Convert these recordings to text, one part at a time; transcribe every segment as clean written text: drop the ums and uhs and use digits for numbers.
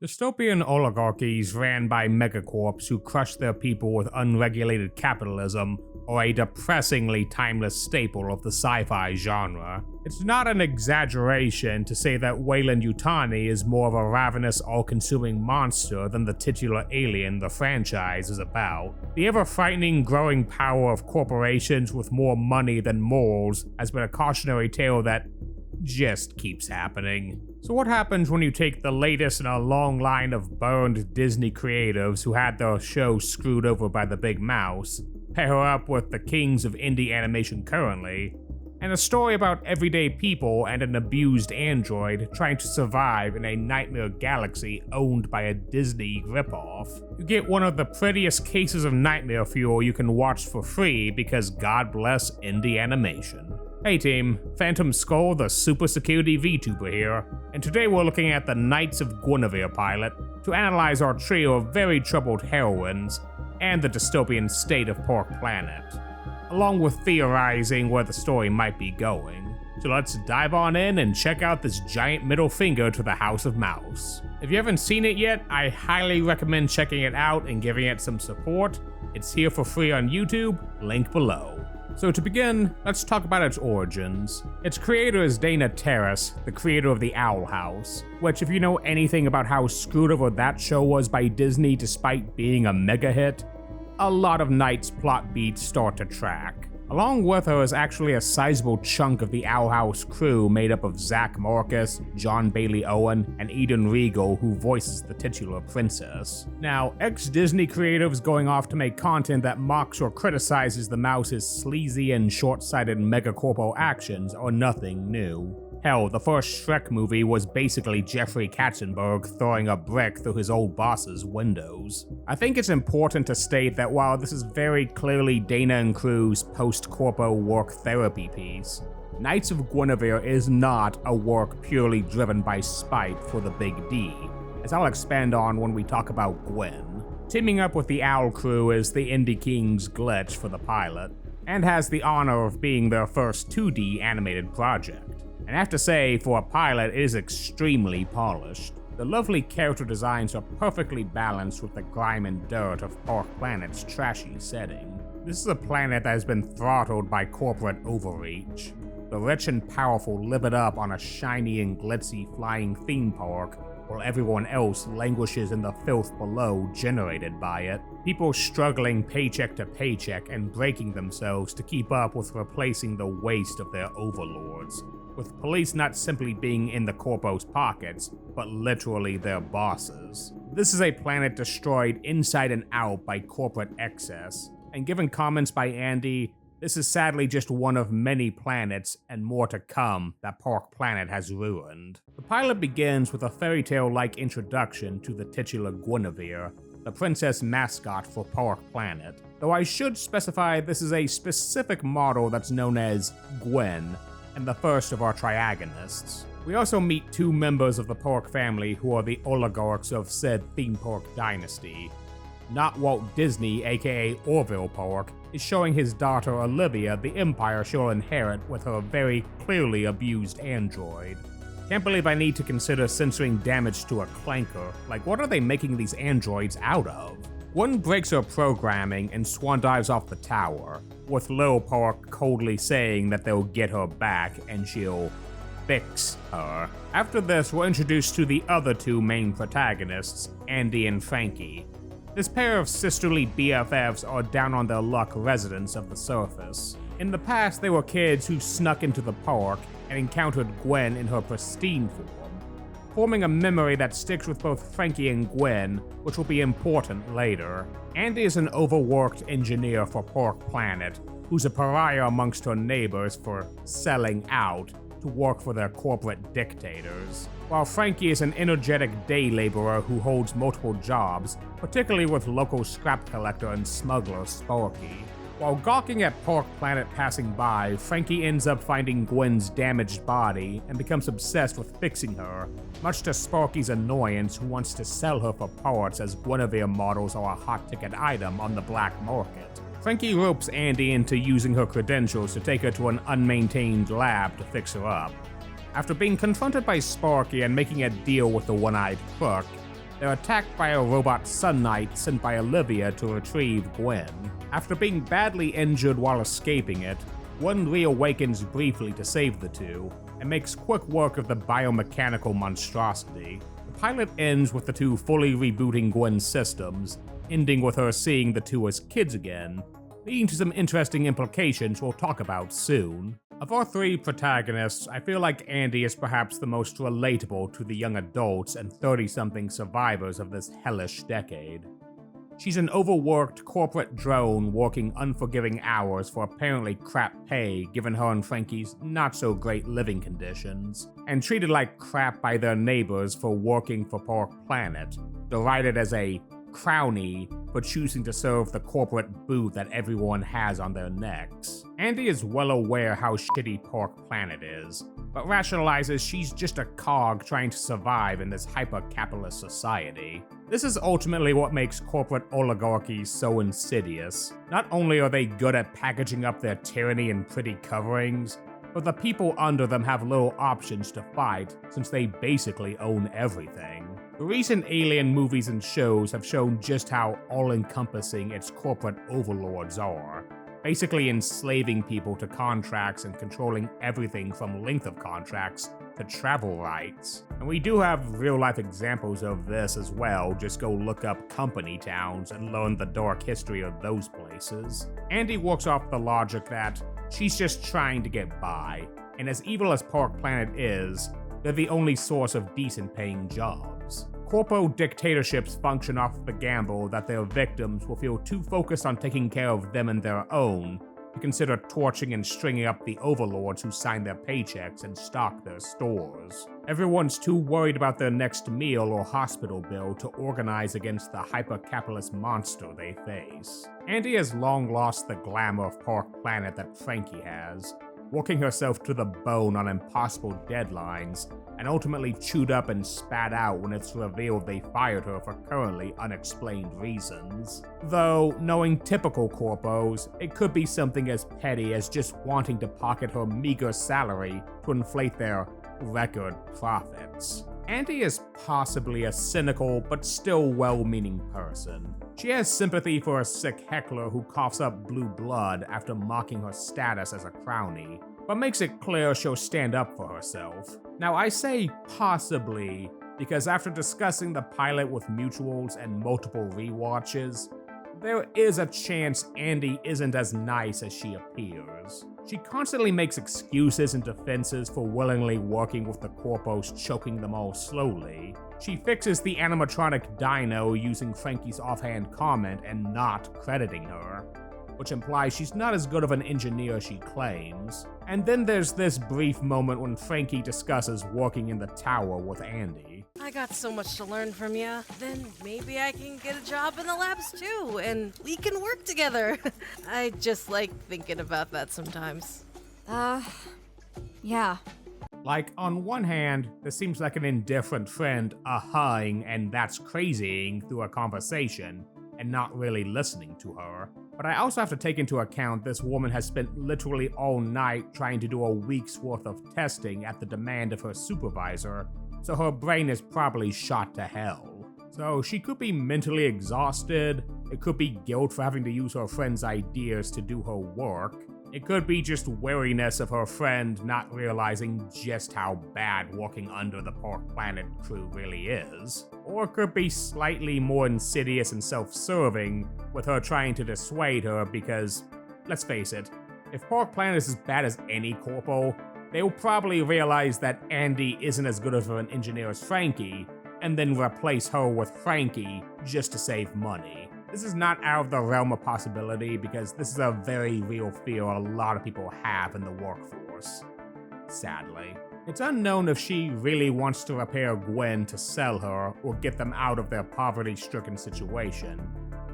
Dystopian oligarchies ran by megacorps who crush their people with unregulated capitalism are a depressingly timeless staple of the sci-fi genre. It's not an exaggeration to say that Weyland-Yutani is more of a ravenous, all-consuming monster than the titular alien the franchise is about. The ever-frightening growing power of corporations with more money than morals has been a cautionary tale that just keeps happening. So what happens when you take the latest in a long line of burned Disney creatives who had their show screwed over by the big mouse, pair her up with the kings of indie animation currently, and a story about everyday people and an abused android trying to survive in a nightmare galaxy owned by a Disney ripoff? You get one of the prettiest cases of nightmare fuel you can watch for free because God bless indie animation. Hey team, Phantom Skull, the super security VTuber here, and today we're looking at the Knights of Guinevere pilot to analyze our trio of very troubled heroines and the dystopian state of Pork Planet, along with theorizing where the story might be going. So let's dive on in and check out this giant middle finger to the House of Mouse. If you haven't seen it yet, I highly recommend checking it out and giving it some support. It's here for free on YouTube, link below. So to begin, let's talk about its origins. Its creator is Dana Terrace, the creator of the Owl House, which if you know anything about how screwed over that show was by Disney despite being a mega hit, a lot of Knight's plot beats start to track. Along with her is actually a sizable chunk of the Owl House crew made up of Zach Marcus, John Bailey Owen, and Eden Regal, who voices the titular princess. Now, ex-Disney creatives going off to make content that mocks or criticizes the mouse's sleazy and short-sighted megacorpo actions are nothing new. Hell, the first Shrek movie was basically Jeffrey Katzenberg throwing a brick through his old boss's windows. I think it's important to state that while this is very clearly Dana and crew's post-Corpo work therapy piece, Knights of Guinevere is not a work purely driven by spite for the big D, as I'll expand on when we talk about Gwen. Teaming up with the Owl crew is the Indie King's Glitch for the pilot, and has the honor of being their first 2D animated project. And I have to say, for a pilot, it is extremely polished. The lovely character designs are perfectly balanced with the grime and dirt of Pork Planet's trashy setting. This is a planet that has been throttled by corporate overreach. The rich and powerful live it up on a shiny and glitzy flying theme park, while everyone else languishes in the filth below generated by it. People struggling paycheck to paycheck and breaking themselves to keep up with replacing the waste of their overlords, with police not simply being in the Corpo's pockets, but literally their bosses. This is a planet destroyed inside and out by corporate excess, and given comments by Andy, this is sadly just one of many planets, and more to come, that Pork Planet has ruined. The pilot begins with a fairy tale-like introduction to the titular Guinevere, the princess mascot for Pork Planet, though I should specify this is a specific model that's known as Gwen, and the first of our triagonists. We also meet two members of the Pork family who are the oligarchs of said theme park dynasty. Not Walt Disney, aka Orville Pork, is showing his daughter Olivia the empire she'll inherit with her very clearly abused android. Can't believe I need to consider censoring damage to a clanker. Like, what are they making these androids out of? One breaks her programming and swan dives off the tower, with Lil Pork coldly saying that they'll get her back and she'll fix her. After this, we're introduced to the other two main protagonists, Andy and Frankie. This pair of sisterly BFFs are down on their luck residents of the surface. In the past, they were kids who snuck into the park and encountered Gwen in her pristine form, forming a memory that sticks with both Frankie and Gwen, which will be important later. Andy is an overworked engineer for Pork Planet, who's a pariah amongst her neighbors for selling out to work for their corporate dictators, while Frankie is an energetic day laborer who holds multiple jobs, particularly with local scrap collector and smuggler Sparky. While gawking at Pork Planet passing by, Frankie ends up finding Gwen's damaged body and becomes obsessed with fixing her, much to Sparky's annoyance, who wants to sell her for parts as Guinevere models are a hot-ticket item on the black market. Frankie ropes Andy into using her credentials to take her to an unmaintained lab to fix her up. After being confronted by Sparky and making a deal with the one-eyed crook, They're attacked by a robot Sun Knight sent by Olivia to retrieve Gwen. After being badly injured while escaping it, Gwen reawakens briefly to save the two, and makes quick work of the biomechanical monstrosity. The pilot ends with the two fully rebooting Gwen's systems, ending with her seeing the two as kids again, leading to some interesting implications we'll talk about soon. Of our three protagonists, I feel like Andy is perhaps the most relatable to the young adults and 30-something survivors of this hellish decade. She's an overworked corporate drone working unforgiving hours for apparently crap pay given her and Frankie's not-so-great living conditions, and treated like crap by their neighbors for working for Pork Planet, derided as a crownie for choosing to serve the corporate boot that everyone has on their necks. Andy is well aware how shitty Pork Planet is, but rationalizes she's just a cog trying to survive in this hyper-capitalist society. This is ultimately what makes corporate oligarchies so insidious. Not only are they good at packaging up their tyranny in pretty coverings, but the people under them have little options to fight since they basically own everything. The recent Alien movies and shows have shown just how all-encompassing its corporate overlords are, basically enslaving people to contracts and controlling everything from length of contracts to travel rights. And we do have real-life examples of this as well, just go look up company towns and learn the dark history of those places. Andy works off the logic that she's just trying to get by, and as evil as Pork Planet is, they're the only source of decent-paying jobs. Corpo dictatorships function off the gamble that their victims will feel too focused on taking care of them and their own to consider torching and stringing up the overlords who sign their paychecks and stock their stores. Everyone's too worried about their next meal or hospital bill to organize against the hyper-capitalist monster they face. Andy has long lost the glamour of Pork Planet that Frankie has, working herself to the bone on impossible deadlines, and ultimately chewed up and spat out when it's revealed they fired her for currently unexplained reasons. Though, knowing typical corpos, it could be something as petty as just wanting to pocket her meager salary to inflate their record profits. Andy is possibly a cynical but still well-meaning person. She has sympathy for a sick heckler who coughs up blue blood after mocking her status as a crownie, but makes it clear she'll stand up for herself. Now I say possibly because after discussing the pilot with mutuals and multiple rewatches, there is a chance Andy isn't as nice as she appears. She constantly makes excuses and defenses for willingly working with the Corpos choking them all slowly. She fixes the animatronic dino using Frankie's offhand comment and not crediting her, which implies she's not as good of an engineer as she claims. And then there's this brief moment when Frankie discusses working in the tower with Andy. I got so much to learn from you. Then maybe I can get a job in the labs too, and we can work together. I just like thinking about that sometimes. Yeah. Like, on one hand, this seems like an indifferent friend ahhing and that's crazying through a conversation, and not really listening to her. But I also have to take into account this woman has spent literally all night trying to do a week's worth of testing at the demand of her supervisor, so her brain is probably shot to hell. So she could be mentally exhausted, it could be guilt for having to use her friend's ideas to do her work, it could be just wariness of her friend not realizing just how bad working under the Pork Planet crew really is. Or it could be slightly more insidious and self-serving, with her trying to dissuade her because, let's face it, if Pork Planet is as bad as any corpo, they'll probably realize that Andy isn't as good of an engineer as Frankie, and then replace her with Frankie just to save money. This is not out of the realm of possibility because this is a very real fear a lot of people have in the workforce. Sadly. It's unknown if she really wants to repair Gwen to sell her or get them out of their poverty-stricken situation,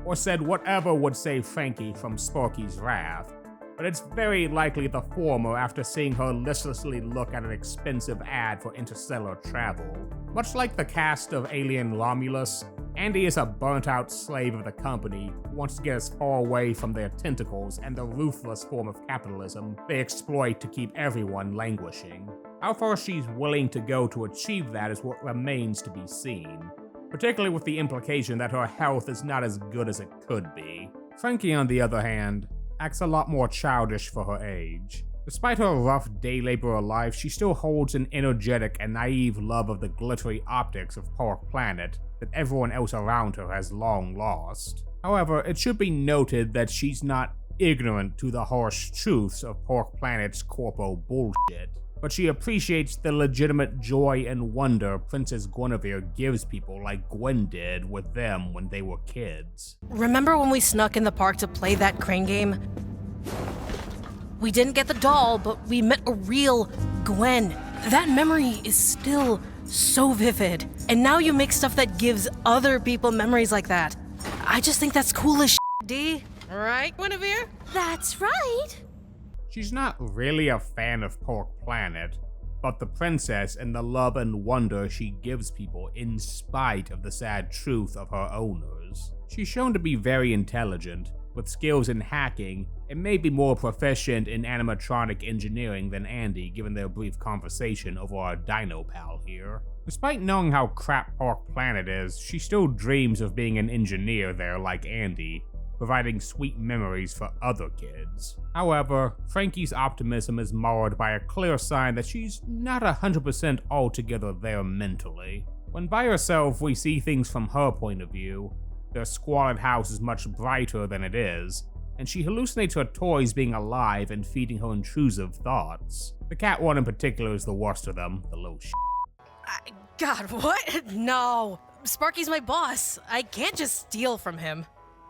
or said whatever would save Frankie from Sparky's wrath, but it's very likely the former after seeing her listlessly look at an expensive ad for interstellar travel. Much like the cast of Alien Romulus, Andy is a burnt-out slave of the company who wants to get as far away from their tentacles and the ruthless form of capitalism they exploit to keep everyone languishing. How far she's willing to go to achieve that is what remains to be seen. particularly with the implication that her health is not as good as it could be. Frankie, on the other hand, acts a lot more childish for her age. Despite her rough day laborer life, she still holds an energetic and naive love of the glittery optics of Pork Planet that everyone else around her has long lost. However, it should be noted that she's not ignorant to the harsh truths of Pork Planet's Corpo bullshit, but she appreciates the legitimate joy and wonder Princess Guinevere gives people like Gwen did with them when they were kids. Remember when we snuck in the park to play that crane game? We didn't get the doll, but we met a real Gwen. That memory is still so vivid. And now you make stuff that gives other people memories like that. I just think that's cool as D. Right, Guinevere? That's right. She's not really a fan of Pork Planet, but the princess and the love and wonder she gives people in spite of the sad truth of her owners. She's shown to be very intelligent, with skills in hacking, and may be more proficient in animatronic engineering than Andy given their brief conversation over our dino pal here. Despite knowing how crap Pork Planet is, she still dreams of being an engineer there like Andy, providing sweet memories for other kids. However, Frankie's optimism is marred by a clear sign that she's not 100% altogether there mentally. When by herself we see things from her point of view, their squalid house is much brighter than it is, and she hallucinates her toys being alive and feeding her intrusive thoughts. The cat one in particular is the worst of them, the little God, what? No. Sparky's my boss. I can't just steal from him.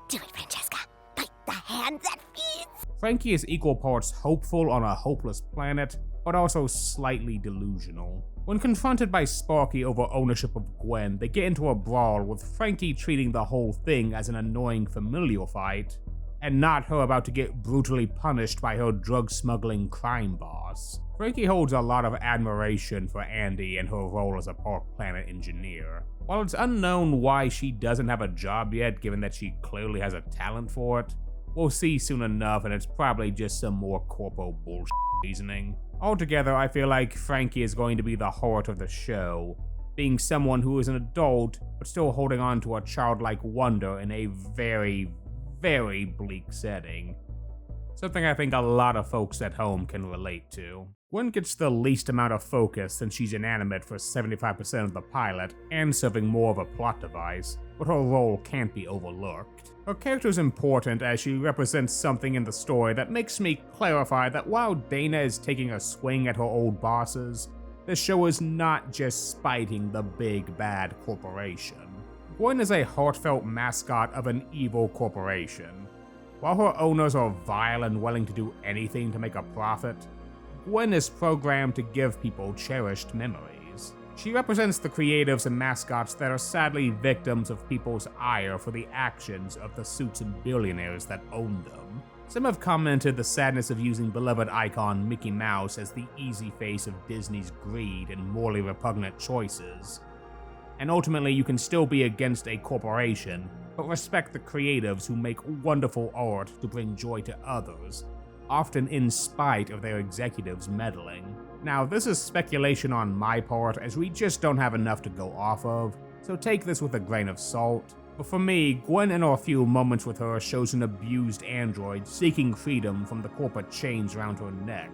Do it, Francesca. Bite the hand that feeds. Frankie is equal parts hopeful on a hopeless planet, but also slightly delusional. When confronted by Sparky over ownership of Gwen, they get into a brawl with Frankie treating the whole thing as an annoying familial fight, and not her about to get brutally punished by her drug-smuggling crime boss. Frankie holds a lot of admiration for Andy and her role as a Pork Planet engineer. While it's unknown why she doesn't have a job yet, given that she clearly has a talent for it, we'll see soon enough, and it's probably just some more Corpo bullshit reasoning. Altogether, I feel like Frankie is going to be the heart of the show, being someone who is an adult, but still holding on to a childlike wonder in a very, very bleak setting. Something I think a lot of folks at home can relate to. Gwen gets the least amount of focus since she's inanimate for 75% of the pilot and serving more of a plot device, but her role can't be overlooked. Her character is important as she represents something in the story that makes me clarify that while Dana is taking a swing at her old bosses, the show is not just spiting the big bad corporation. Gwen is a heartfelt mascot of an evil corporation. While her owners are vile and willing to do anything to make a profit, Gwen is programmed to give people cherished memories. She represents the creatives and mascots that are sadly victims of people's ire for the actions of the suits and billionaires that own them. Some have commented the sadness of using beloved icon Mickey Mouse as the easy face of Disney's greed and morally repugnant choices. And ultimately, you can still be against a corporation, but respect the creatives who make wonderful art to bring joy to others, often in spite of their executives meddling. Now, this is speculation on my part, as we just don't have enough to go off of, so take this with a grain of salt. But for me, Gwen in our few moments with her shows an abused android seeking freedom from the corporate chains around her neck,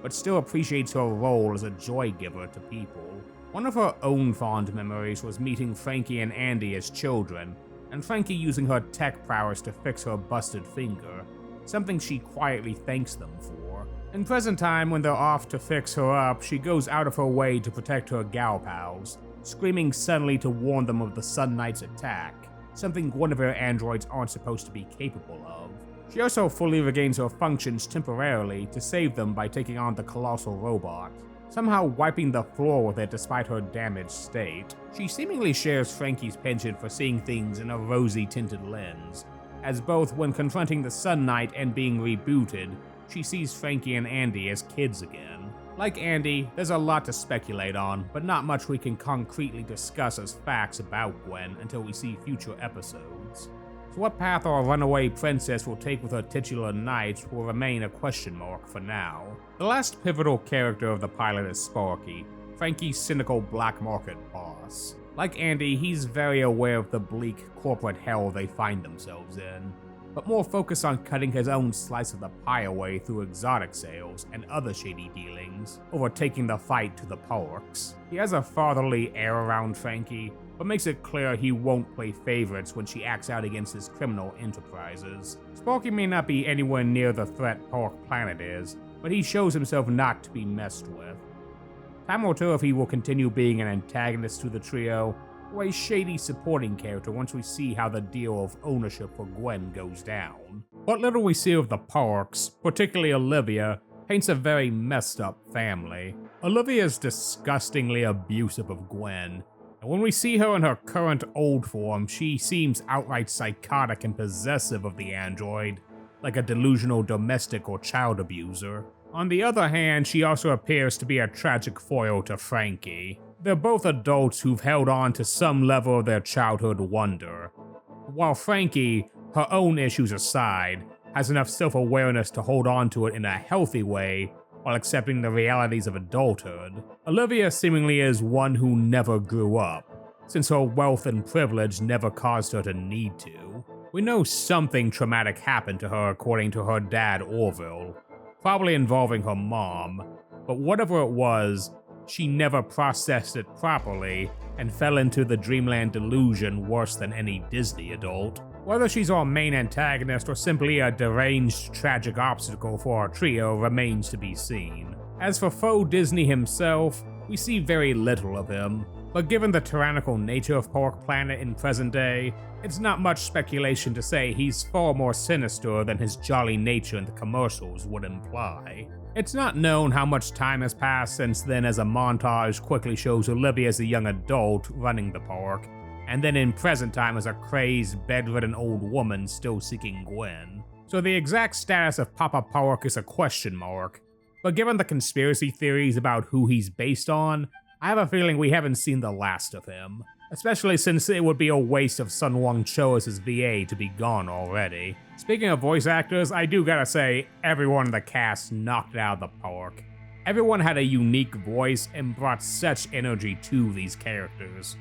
but still appreciates her role as a joy giver to people. One of her own fond memories was meeting Frankie and Andy as children, and Frankie using her tech prowess to fix her busted finger, something she quietly thanks them for. In present time, when they're off to fix her up, she goes out of her way to protect her gal pals, screaming suddenly to warn them of the Sun Knight's attack, something Guinevere androids aren't supposed to be capable of. She also fully regains her functions temporarily to save them by taking on the colossal robot, somehow wiping the floor with it despite her damaged state. She seemingly shares Frankie's penchant for seeing things in a rosy-tinted lens, as both when confronting the Sun Knight and being rebooted, she sees Frankie and Andy as kids again. Like Andy, there's a lot to speculate on, but not much we can concretely discuss as facts about Gwen until we see future episodes. So what path our runaway princess will take with her titular knights will remain a question mark for now. The last pivotal character of the pilot is Sparky, Frankie's cynical black market boss. Like Andy, he's very aware of the bleak corporate hell they find themselves in, but more focused on cutting his own slice of the pie away through exotic sales and other shady dealings, over taking the fight to the Parks. He has a fatherly air around Frankie, but makes it clear he won't play favorites when she acts out against his criminal enterprises. Sparky may not be anywhere near the threat Park Planet is, but he shows himself not to be messed with. Time will tell if he will continue being an antagonist to the trio, or a shady supporting character once we see how the deal of ownership for Gwen goes down. What little we see of the Parks, particularly Olivia, paints a very messed up family. Olivia is disgustingly abusive of Gwen, and when we see her in her current old form, she seems outright psychotic and possessive of the android, like a delusional domestic or child abuser. On the other hand, she also appears to be a tragic foil to Frankie. They're both adults who've held on to some level of their childhood wonder, while Frankie, her own issues aside, has enough self-awareness to hold on to it in a healthy way while accepting the realities of adulthood. Olivia seemingly is one who never grew up, since her wealth and privilege never caused her to need to. We know something traumatic happened to her according to her dad Orville, probably involving her mom, but whatever it was, she never processed it properly and fell into the dreamland delusion worse than any Disney adult. Whether she's our main antagonist or simply a deranged, tragic obstacle for our trio remains to be seen. As for faux Disney himself, we see very little of him, but given the tyrannical nature of Park Planet in present day, it's not much speculation to say he's far more sinister than his jolly nature in the commercials would imply. It's not known how much time has passed since then, as a montage quickly shows Olivia as a young adult running the park, and then in present time as a crazed, bedridden old woman still seeking Gwen. So the exact status of Papa Park is a question mark, but given the conspiracy theories about who he's based on, I have a feeling we haven't seen the last of him, especially since it would be a waste of Sun Wong Cho as his VA to be gone already. Speaking of voice actors, I do gotta say, everyone in the cast knocked it out of the park. Everyone had a unique voice and brought such energy to these characters.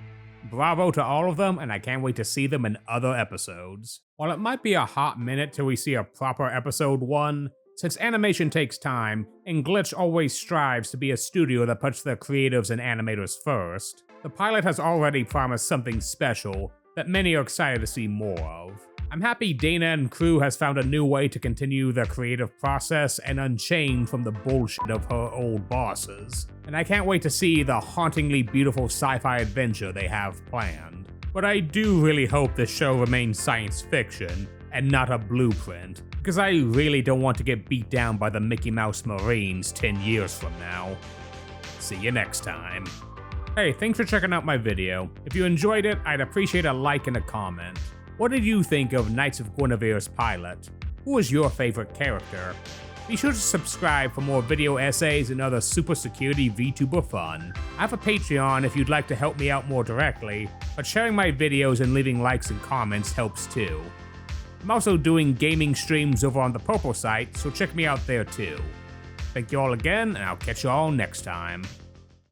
Bravo to all of them, and I can't wait to see them in other episodes. While it might be a hot minute till we see a proper episode 1, since animation takes time, and Glitch always strives to be a studio that puts their creatives and animators first, the pilot has already promised something special that many are excited to see more of. I'm happy Dana and crew has found a new way to continue their creative process and unchain from the bullshit of her old bosses, and I can't wait to see the hauntingly beautiful sci-fi adventure they have planned. But I do really hope this show remains science fiction and not a blueprint, because I really don't want to get beat down by the Mickey Mouse Marines 10 years from now. See you next time. Hey, thanks for checking out my video. If you enjoyed it, I'd appreciate a like and a comment. What did you think of Knights of Guinevere's pilot? Who was your favorite character? Be sure to subscribe for more video essays and other super security VTuber fun. I have a Patreon if you'd like to help me out more directly, but sharing my videos and leaving likes and comments helps too. I'm also doing gaming streams over on the Corpo site, so check me out there too. Thank you all again, and I'll catch you all next time.